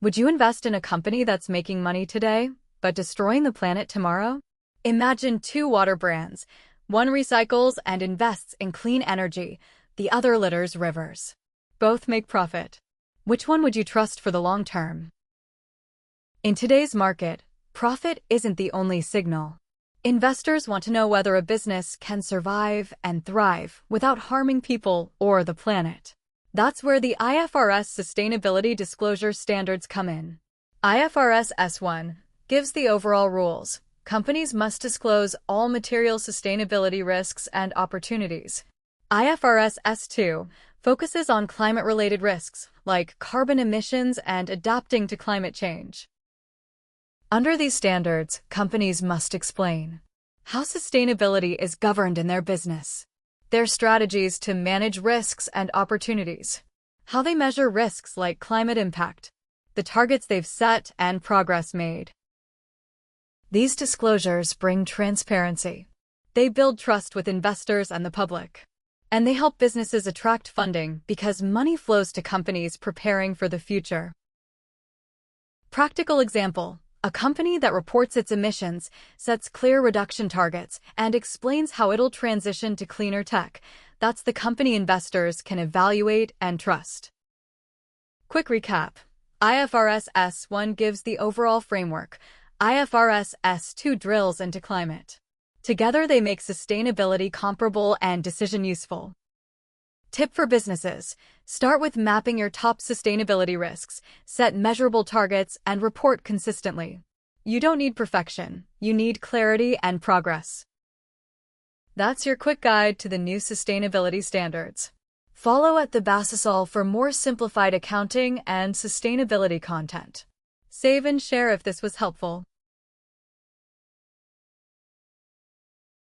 Would you invest in a company that's making money today, but destroying the planet tomorrow? Imagine two water brands. One recycles and invests in clean energy, the other litters rivers. Both make profit. Which one would you trust for the long term? In today's market, profit isn't the only signal. Investors want to know whether a business can survive and thrive without harming people or the planet. That's where the IFRS Sustainability Disclosure Standards come in. IFRS S1 gives the overall rules. Companies must disclose all material sustainability risks and opportunities. IFRS S2 focuses on climate-related risks like carbon emissions and adapting to climate change. Under these standards, companies must explain how sustainability is governed in their business, their strategies to manage risks and opportunities, how they measure risks like climate impact, the targets they've set, and progress made. These disclosures bring transparency. They build trust with investors and the public. And they help businesses attract funding because money flows to companies preparing for the future. Practical example: a company that reports its emissions, sets clear reduction targets, and explains how it'll transition to cleaner tech. That's the company investors can evaluate and trust. Quick recap. IFRS S1 gives the overall framework. IFRS S2 drills into climate. Together they make sustainability comparable and decision useful. Tip for businesses: start with mapping your top sustainability risks, set measurable targets, and report consistently. You don't need perfection, you need clarity and progress. That's your quick guide to the new sustainability standards. Follow at the Basisol for more simplified accounting and sustainability content. Save and share if this was helpful.